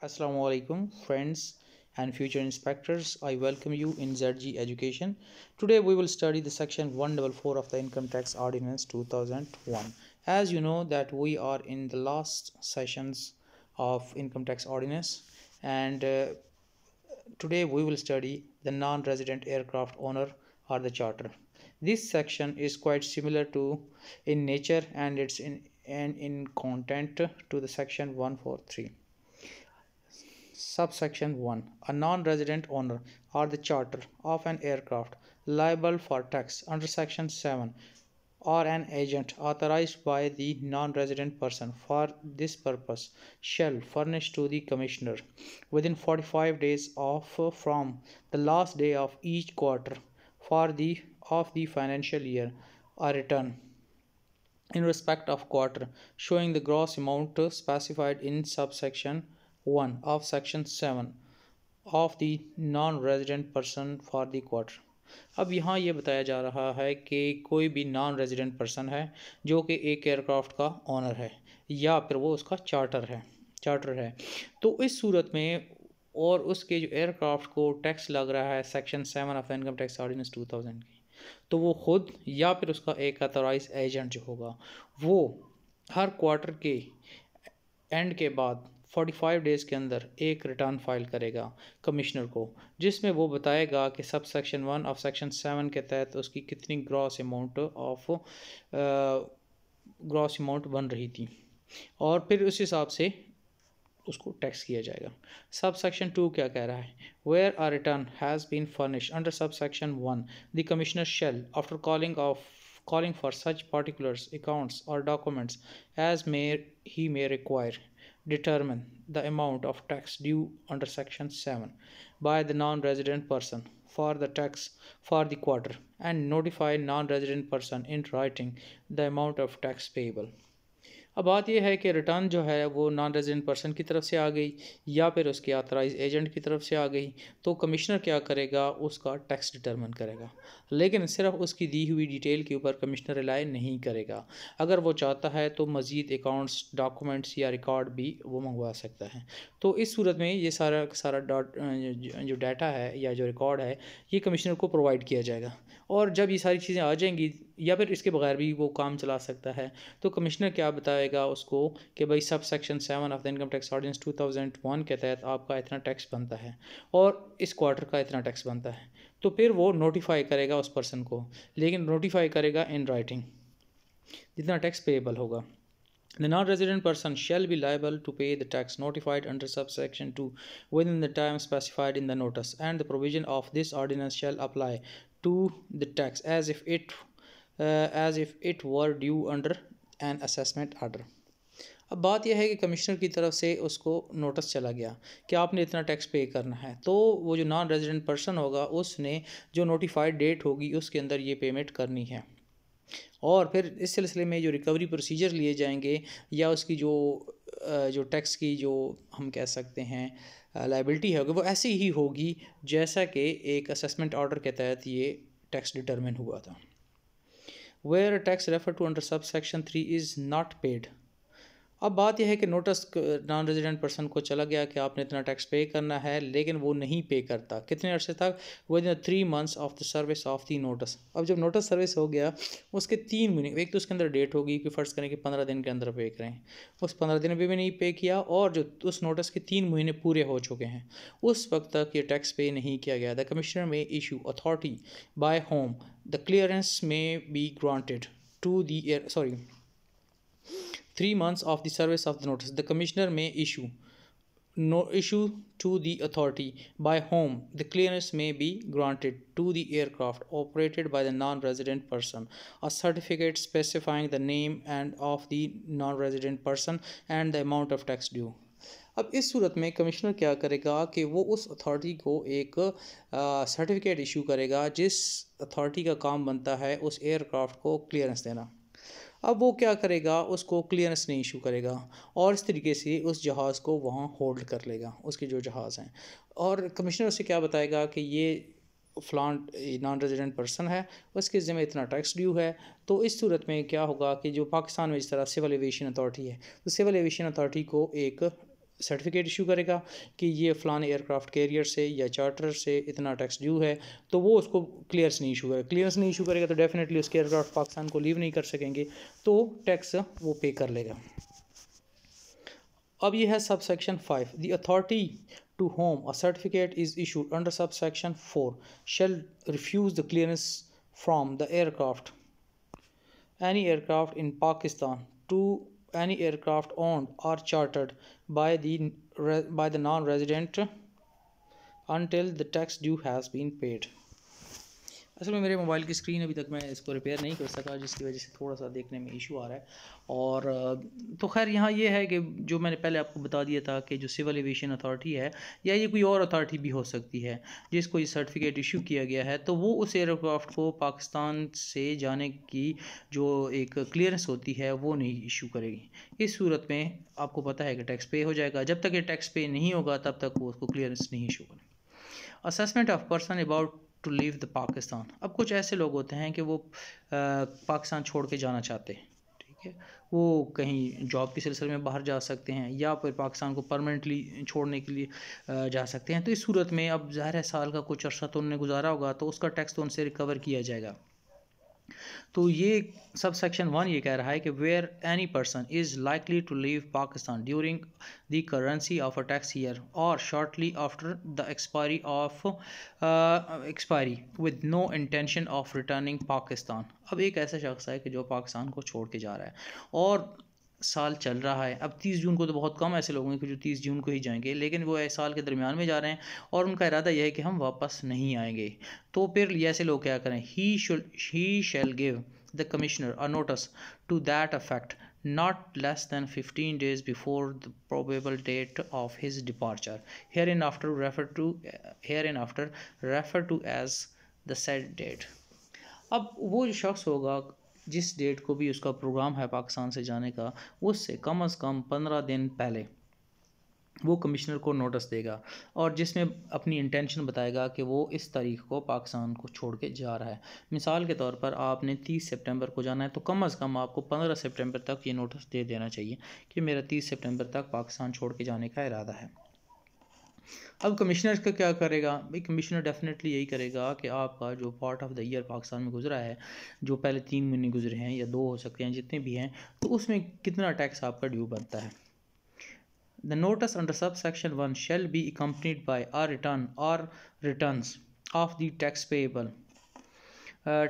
Assalamu alaikum, friends and future inspectors. I welcome you in ZG Education. Today we will study the section 144 of the Income Tax Ordinance 2001. As you know that we are in the last sessions of Income Tax Ordinance, and today we will study the non-resident aircraft owner or the charter. This section is quite similar to in nature and in content to the section 143. Subsection 1. A non-resident owner or the charter of an aircraft liable for tax under Section 7 or an agent authorized by the non-resident person for this purpose shall furnish to the Commissioner within 45 days from the last day of each quarter for the financial year a return in respect of quarter showing the gross amount specified in subsection 1 of section 7 of the non-resident person for the quarter। अब यहाँ ये बताया जा रहा है कि कोई भी नॉन रेजिडेंट पर्सन है जो कि एक एयरक्राफ्ट का ओनर है या फिर वो उसका चार्टर है तो इस सूरत में और उसके जो एयरक्राफ्ट को टैक्स लग रहा है section 7 of income tax ordinance 2000 की, तो वो खुद या फिर उसका एक अथोराइज एजेंट जो होगा वो हर क्वार्टर के एंड के बाद 45 डेज़ के अंदर एक रिटर्न फाइल करेगा कमिश्नर को, जिसमें वो बताएगा कि सब सेक्शन 1 ऑफ सेक्शन 7 के तहत उसकी कितनी ग्रॉस अमाउंट बन रही थी और फिर उस हिसाब से उसको टैक्स किया जाएगा। सब सेक्शन 2 क्या कह रहा है? Where a return has been furnished under sub section 1 the commissioner shall after calling for such particulars, accounts or documents as he may require, determine the amount of tax due under section 7 by the non-resident person for the tax for the quarter and notify non-resident person in writing the amount of tax payable। अब बात यह है कि return जो है वो non resident person की तरफ से आ गई या फिर उसके ऑथराइज एजेंट की तरफ से आ गई, तो कमिश्नर क्या करेगा? उसका टैक्स डिटरमिन करेगा, लेकिन सिर्फ उसकी दी हुई डिटेल के ऊपर कमिश्नर रिलाई नहीं करेगा। अगर वो चाहता है तो मज़ीद अकाउंट्स, डॉक्यूमेंट्स या रिकॉर्ड भी वो मंगवा सकता है। तो इस सूरत में ये सारा जो डाटा है या जो रिकॉर्ड है ये कमिश्नर को प्रोवाइड किया जाएगा, और जब ये सारी चीज़ें आ जाएंगी या फिर इसके बगैर भी वो काम चला सकता है, तो कमिश्नर क्या बताएगा उसको कि भाई sub section 7 of the income tax ordinance 2001 के तहत आपका इतना टैक्स बनता है और इस क्वार्टर का इतना टैक्स बनता है। तो फिर वो नोटिफाई करेगा उस पर्सन को, लेकिन नोटिफाई करेगा इन राइटिंग जितना टैक्स पेएबल होगा। The non-resident person shall be liable to pay the tax notified under subsection 2 within the time specified in the notice, and the provision of this ordinance shall apply to the tax as if it were due under an assessment order। अब बात यह है कि commissioner की तरफ से उसको notice चला गया कि आपने इतना टैक्स पे करना है, तो वो जो नॉन रेजिडेंट पर्सन होगा उसने जो नोटिफाइड डेट होगी उसके अंदर ये पेमेंट करनी है, और फिर इस सिलसिले में जो रिकवरी प्रोसीजर लिए जाएंगे या उसकी जो टैक्स की जो हम कह सकते हैं लाइबिलिटी है वो ऐसी ही होगी जैसा कि एक असेसमेंट ऑर्डर के तहत ये टैक्स डिटरमिन हुआ था। Where tax refer to under sub section 3 is not paid. अब बात यह है कि नोटिस नॉन रेजिडेंट पर्सन को चला गया कि आपने इतना टैक्स पे करना है, लेकिन वो नहीं पे करता। कितने अर्से तक? With in 3 months of the service of the notice. अब जब नोटिस सर्विस हो गया उसके 3 महीने, एक तो उसके अंदर डेट होगी कि फ़र्ज़ करें कि 15 दिन के अंदर पे करें, उस 15 दिन में भी नहीं पे किया और जो उस नोटिस के 3 महीने पूरे हो चुके हैं उस वक्त तक ये टैक्स पे नहीं किया गया। द कमिश्नर में issue authority by home the clearance में be granted to the 3 months of the service of the notice, the commissioner may issue to the authority by whom the clearance may be granted to the aircraft operated by the non-resident person a certificate specifying the name and of the non-resident person and the amount of tax due। अब इस सूरत में commissioner क्या करेगा कि वो उस authority को एक सर्टिफिकेट इशू करेगा जिस अथॉरिटी का काम बनता है उस एयरक्राफ्ट को क्लियरेंस देना। अब वो क्या करेगा? उसको क्लियरेंस नहीं इशू करेगा और इस तरीके से उस जहाज़ को वहाँ होल्ड कर लेगा, उसके जो जहाज़ हैं, और कमिश्नर उसे क्या बताएगा कि ये फ़लान नॉन रेजिडेंट पर्सन है, उसके ज़िम्मे इतना टैक्स ड्यू है। तो इस सूरत में क्या होगा कि जो पाकिस्तान में इस तरह सिविल एविएशन अथॉरिटी है, तो सिविल एविएशन अथॉरिटी को एक सर्टिफिकेट इशू करेगा कि ये फ़लाने एयरक्राफ्ट कैरियर से या चार्टर से इतना टैक्स ड्यू है, तो वो उसको क्लियरेंस नहीं इशू करेगा। क्लियरेंस नहीं इशू करेगा तो डेफिनेटली उसके एयरक्राफ्ट पाकिस्तान को लीव नहीं कर सकेंगे, तो टैक्स वो पे कर लेगा। अब ये है sub section 5, the authority to whom a certificate is issued under sub section 4 shall refuse the clearance from the aircraft any aircraft in Pakistan to any aircraft owned or chartered by the non-resident until the tax due has been paid। असल में मेरे mobile की screen अभी तक मैं इसको repair नहीं कर सका, जिसकी वजह से थोड़ा सा देखने में इशू आ रहा है। और तो खैर यहाँ ये है कि जो मैंने पहले आपको बता दिया था कि जो सिविल एविएशन अथॉरिटी है या ये कोई और अथॉरिटी भी हो सकती है जिसको ये सर्टिफिकेट इशू किया गया है, तो वो उस एयरक्राफ्ट को पाकिस्तान से जाने की जो एक क्लियरेंस होती है वो नहीं इशू करेगी। इस सूरत में आपको पता है कि टैक्स पे हो जाएगा। जब तक ये टैक्स पे नहीं होगा तब तक वो उसको क्लियरेंस नहीं इशू करेगी। Assessment of person about to leave the Pakistan. अब कुछ ऐसे लोग होते हैं कि वो पाकिस्तान छोड़ के जाना चाहते हैं, ठीक है, वो कहीं जॉब के सिलसिले में बाहर जा सकते हैं या फिर पाकिस्तान को परमानेंटली छोड़ने के लिए जा सकते हैं। तो इस सूरत में अब ज़ाहिर है साल का कुछ अर्सा तो उन्होंने गुजारा होगा, तो उसका टैक्स तो उनसे रिकवर किया जाएगा। तो ये सब सेक्शन 1 ये कह रहा है कि where any person is likely to leave Pakistan during the currency of a tax year और shortly after the expiry of expiry with no intention of returning Pakistan. अब एक ऐसा शख्स है कि जो पाकिस्तान को छोड़ के जा रहा है और साल चल रहा है। अब 30 जून को तो बहुत कम ऐसे लोग हैं कि जो 30 जून को ही जाएंगे, लेकिन वो इस साल के दरमियान में जा रहे हैं और उनका इरादा यह है कि हम वापस नहीं आएंगे। तो फिर ऐसे लोग क्या करें, he shall give the commissioner a notice to that effect not less than 15 days before the probable date of his departure, hereinafter referred to as the said date। अब वो जो शख्स होगा जिस डेट को भी उसका प्रोग्राम है पाकिस्तान से जाने का, उससे कम अज़ कम 15 दिन पहले वो कमिश्नर को नोटिस देगा और जिसमें अपनी इंटेंशन बताएगा कि वो इस तारीख को पाकिस्तान को छोड़ के जा रहा है। मिसाल के तौर पर आपने 30 सितंबर को जाना है, तो कम अज़ कम आपको 15 सितंबर तक ये नोटिस दे देना चाहिए कि मेरा 30 सितंबर तक पाकिस्तान छोड़ के जाने का इरादा है। अब कमिश्नर का क्या करेगा भाई, कमिश्नर डेफिनेटली यही करेगा कि आपका जो part of the year Pakistan में गुजरा है, जो पहले 3 महीने गुजरे हैं या 2 हो सकते हैं, जितने भी हैं, तो उसमें कितना टैक्स आपका ड्यू बनता है। The notice under sub section 1 shall be accompanied by a return or returns of the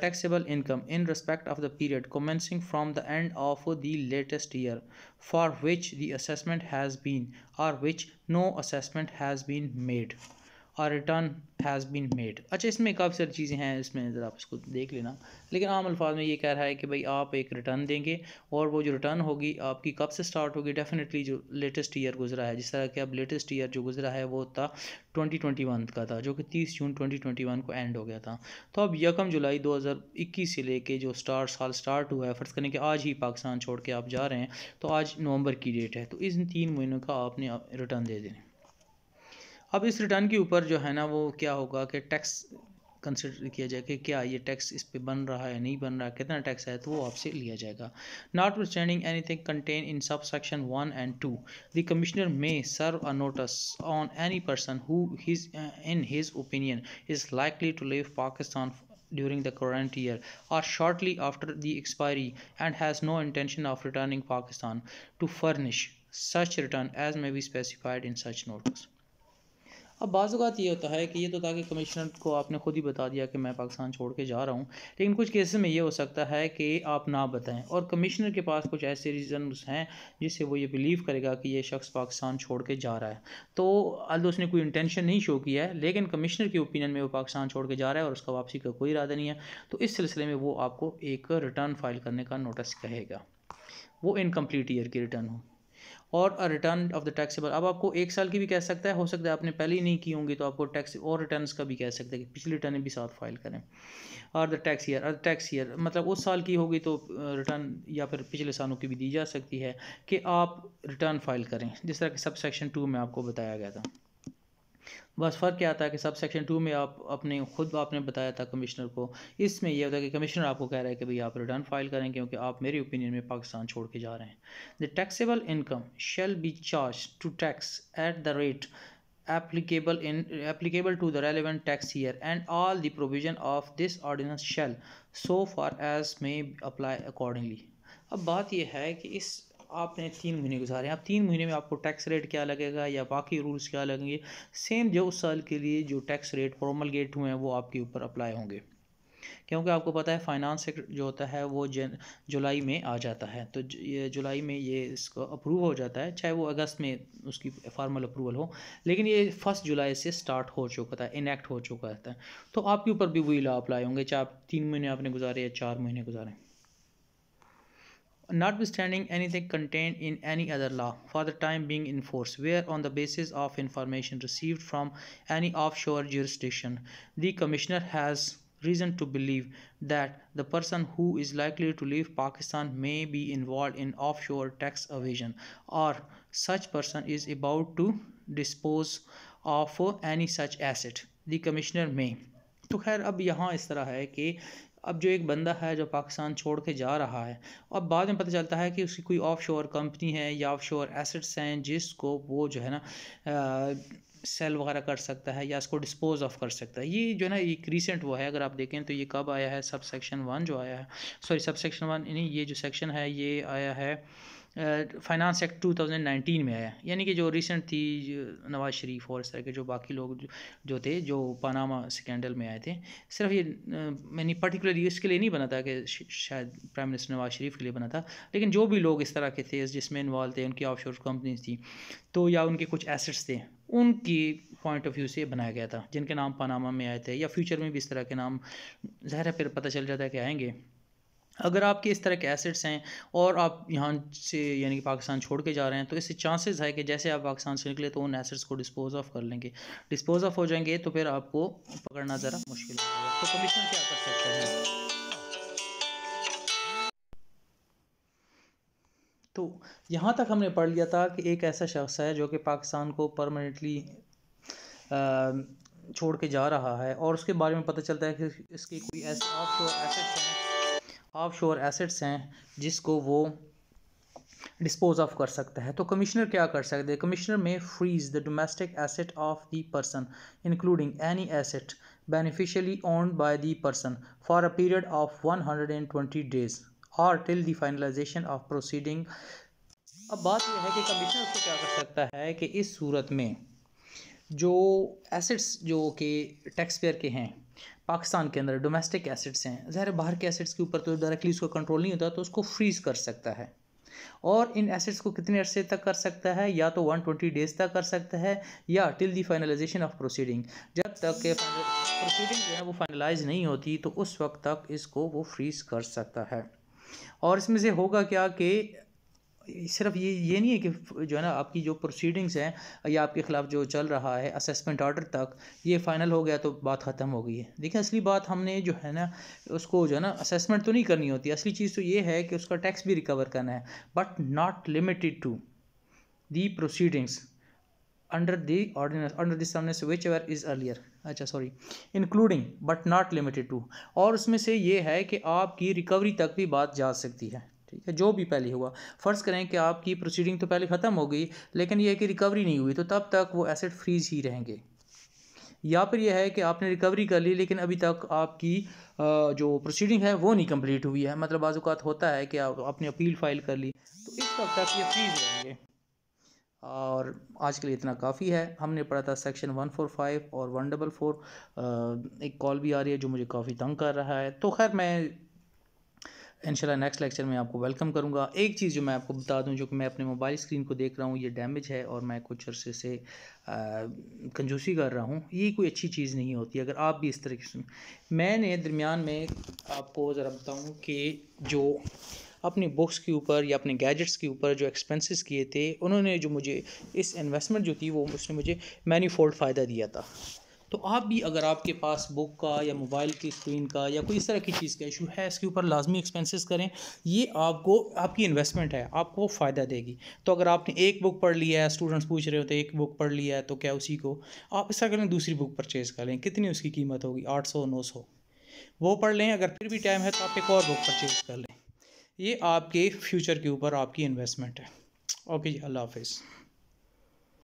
taxable income in respect of the period commencing from the end of the latest year for which the assessment has been or which no assessment has been made और return has been made. अच्छा, इसमें काफ़ी सारी चीज़ें हैं, इसमें ज़रा आप इसको देख लेना, लेकिन आम अल्फाज में ये कह रहा है कि भाई आप एक रिटर्न देंगे और वो जो रिटर्न होगी आपकी कब से स्टार्ट होगी, डेफिनेटली जो लेटेस्ट ईयर गुजरा है, जिस तरह कि अब लेटेस्ट ईयर जो गुजरा है वो था 2021 का था, जो कि 30 जून 2021 को एंड हो गया था। तो अब 1 जुलाई 2021 से लेके जो साल स्टार्ट हुआ है, फ़र्ज़ करें कि आज ही पाकिस्तान छोड़ के आप जा रहे हैं, तो आज नवंबर की डेट है, तो इन 3 महीनों का आपने रिटर्न दे देना। अब इस रिटर्न के ऊपर जो है ना वो क्या होगा कि टैक्स कंसिडर किया जाए कि क्या ये टैक्स इस पे बन रहा है, नहीं बन रहा, कितना टैक्स है, तो वो आपसे लिया जाएगा। Notwithstanding anything contain in sub section 1 and 2 the commissioner may serve a notice on any person who in his opinion is likely to leave Pakistan during the current year or shortly after the expiry and has no intention of returning Pakistan to furnish such return as may be specified in such notice। अब बाज़ औक़ात ये होता है कि ये तो था कि कमिश्नर को आपने ख़ुद ही बता दिया कि मैं पाकिस्तान छोड़ के जा रहा हूँ, लेकिन कुछ केसेस में ये हो सकता है कि आप ना बताएं और कमिश्नर के पास कुछ ऐसे रीज़न्स हैं जिससे वो ये बिलीव करेगा कि ये शख्स पाकिस्तान छोड़ के जा रहा है। तो अल्दो उसने कोई इंटेंशन नहीं शो किया है, लेकिन कमिश्नर के ओपिनियन में वो पाकिस्तान छोड़ के जा रहा है और उसका वापसी का कोई इरादा नहीं है, तो इस सिलसिले में वो आपको एक रिटर्न फाइल करने का नोटिस कहेगा, वो इनकम्प्लीट ईयर की रिटर्न हो। और रिटर्न ऑफ द टैक्सेबल, अब आपको 1 साल की भी कह सकता है, हो सकता है आपने पहले ही नहीं की होंगी तो आपको टैक्स और रिटर्न्स का भी कह सकता है कि पिछली रिटर्न भी साथ फाइल करें। और द टैक्स ईयर मतलब उस साल की होगी तो रिटर्न या फिर पिछले सालों की भी दी जा सकती है कि आप रिटर्न फाइल करें, जिस तरह कि सब सेक्शन 2 में आपको बताया गया था। बस फ़र्क क्या आता है कि सब सेक्शन 2 में आप अपने खुद आपने बताया था कमिश्नर को, इसमें यह होता है कि कमिश्नर आपको कह रहा है कि भाई आप रिटर्न फाइल करें क्योंकि आप मेरी ओपिनियन में पाकिस्तान छोड़ के जा रहे हैं। The taxable income shall be charge to tax at the rate applicable to the relevant tax year, and all the provision of this ordinance shall so far as may apply accordingly। अब बात यह है कि इस आपने 3 महीने गुजारे, आप 3 महीने में आपको टैक्स रेट क्या लगेगा या बाकी रूल्स क्या लगेंगे, सेम जो उस साल के लिए जो टैक्स रेट प्रोमलगेट हुए हैं वो आपके ऊपर अप्लाई होंगे। क्योंकि आपको पता है फाइनेंस सेक्टर जो होता है वो जुलाई में आ जाता है, तो ये जुलाई में ये इसको अप्रूव हो जाता है, चाहे वो अगस्त में उसकी फार्मल अप्रूवल हो, लेकिन ये 1 जुलाई से स्टार्ट हो चुका था, इनेक्ट हो चुका था। तो आपके ऊपर भी वही लॉ अप्लाई होंगे, चाहे आप 3 महीने आपने गुजारे या 4 महीने गुजारें। Notwithstanding anything contained in any other law for the time being in force, where on the basis of information received from any offshore jurisdiction, the Commissioner has reason to believe that the person who is likely to leave Pakistan may be involved in offshore tax evasion, or such person is about to dispose of any such asset, the Commissioner may। तो खैर अब यहाँ इस तरह है कि अब जो एक बंदा है जो पाकिस्तान छोड़ के जा रहा है, अब बाद में पता चलता है कि उसकी कोई ऑफशोर कंपनी है या ऑफशोर एसेट्स हैं जिसको वो जो है ना सेल वगैरह कर सकता है या इसको डिस्पोज ऑफ कर सकता है। ये जो है ना एक रीसेंट वो है, अगर आप देखें तो ये कब आया है, सब सेक्शन 1 जो आया है, सॉरी सब सेक्शन 1 नहीं, ये जो सेक्शन है ये आया है फाइनेंस एक्ट 2019 में आया, यानी कि जो रिसेंट थी नवाज़ शरीफ और इस तरह के जो बाकी लोग जो थे जो पनामा स्कैंडल में आए थे, सिर्फ ये मैंने पर्टिकुलरली इसके लिए नहीं बना था कि शायद प्राइम मिनिस्टर नवाज़ शरीफ के लिए बना था, लेकिन जो भी लोग इस तरह के थे जिसमें इन्वॉल्व थे, उनकी ऑफशोर कंपनीज थी तो या उनके कुछ एसेट्स थे, उनकी पॉइंट ऑफ व्यू से बनाया गया था, जिनके नाम पनामा में आए थे या फ्यूचर में भी इस तरह के नाम ज़ाहिर है फिर पता चल जाता है कि आएंगे। अगर आपके इस तरह के एसेट्स हैं और आप यहाँ से यानी कि पाकिस्तान छोड़ के जा रहे हैं, तो इससे चांसेस है कि जैसे आप पाकिस्तान से निकले तो उन एसेट्स को डिस्पोज ऑफ कर लेंगे, डिस्पोज ऑफ हो जाएंगे तो फिर आपको पकड़ना ज़रा मुश्किल हो जाएगा। तो कमिश्नर क्या कर सकते हैं? तो यहाँ तक हमने पढ़ लिया था कि एक ऐसा शख्स है जो कि पाकिस्तान को परमानेंटली छोड़ के जा रहा है और उसके बारे में पता चलता है कि इसकी कोई ऐसे ऑफशोर एसेट्स हैं जिसको वो डिस्पोज ऑफ कर सकता है। तो कमिश्नर क्या कर सकते हैं? Commissioner may freeze the domestic asset of the person including any asset beneficially owned by the person for a period of 120 days और till the finalization of proceeding. अब बात यह है कि कमिश्नर उसको क्या कर सकता है कि इस सूरत में जो एसेट्स जो कि टैक्स पेयर के हैं पाकिस्तान के अंदर, डोमेस्टिक एसेट्स हैं, ज़ाहिर बाहर के एसेट्स के ऊपर तो डायरेक्टली उसको कंट्रोल नहीं होता, तो उसको फ्रीज़ कर सकता है। और इन एसेट्स को कितने अरसे तक कर सकता है? या तो 120 डेज़ तक कर सकता है या till the finalisation of proceeding, जब तक के प्रोसीडिंग जो है वो फाइनलाइज नहीं होती तो उस वक्त तक इसको वो फ्रीज़ कर सकता है। और इसमें से होगा क्या कि सिर्फ ये नहीं है कि जो है ना आपकी जो प्रोसीडिंग्स हैं या आपके ख़िलाफ़ जो चल रहा है असेसमेंट ऑर्डर तक ये फ़ाइनल हो गया तो बात ख़त्म हो गई है। देखिए असली बात हमने जो है ना उसको जो है ना असेसमेंट तो नहीं करनी होती, असली चीज़ तो ये है कि उसका टैक्स भी रिकवर करना है, but not limited to the proceedings under the ordinance under this summons whichever is earlier, अच्छा sorry including but not limited to. और उसमें से ये है कि आपकी रिकवरी तक भी बात जा सकती है, ठीक है, जो भी पहले हुआ। फ़र्ज़ करें कि आपकी प्रोसीडिंग तो पहले ख़त्म हो गई लेकिन यह है कि रिकवरी नहीं हुई, तो तब तक वो एसेट फ्रीज ही रहेंगे। या फिर यह है कि आपने रिकवरी कर ली लेकिन अभी तक आपकी जो प्रोसीडिंग है वो नहीं कंप्लीट हुई है, मतलब बाज़ औक़ात होता है कि आपने अपील फ़ाइल कर ली तो इस वक्त तक ये फ्रीज रहेंगे। और आज के लिए इतना काफ़ी है। हमने पढ़ा था सेक्शन 145 और 144। एक कॉल भी आ रही है जो मुझे काफ़ी तंग कर रहा है, तो खैर मैं इंशाल्लाह नेक्स्ट लेक्चर में आपको वेलकम करूंगा। एक चीज़ जो मैं आपको बता दूं, जो कि मैं अपने मोबाइल स्क्रीन को देख रहा हूं ये डैमेज है और मैं कुछ अरसे से कंजूसी कर रहा हूं, ये कोई अच्छी चीज़ नहीं होती। अगर आप भी इस तरीके से, मैंने दरमियान में आपको ज़रा बताऊं कि जो अपनी बुक्स के ऊपर या अपने गैजेट्स के ऊपर जो एक्सपेंसेस किए थे, उन्होंने जो मुझे इस इन्वेस्टमेंट जो थी वो उसने मुझे मैनीफोल्ड फ़ायदा दिया था। तो आप भी अगर आपके पास बुक का या मोबाइल की स्क्रीन का या कोई इस तरह की चीज़ का इशू है, इसके ऊपर लाजमी एक्सपेंसेस करें। ये आपको आपकी इन्वेस्टमेंट है, आपको फ़ायदा देगी। तो अगर आपने एक बुक पढ़ लिया है, स्टूडेंट्स पूछ रहे होते एक बुक पढ़ लिया है तो क्या उसी को आप इस तरह करें, दूसरी बुक परचेज़ कर लें। कितनी उसकी कीमत होगी? 800-900, वो पढ़ लें। अगर फिर भी टाइम है तो आप एक और बुक परचेज़ कर लें। ये आपके फ्यूचर के ऊपर आपकी इन्वेस्टमेंट है। ओके जी, अल्लाह हाफिज़।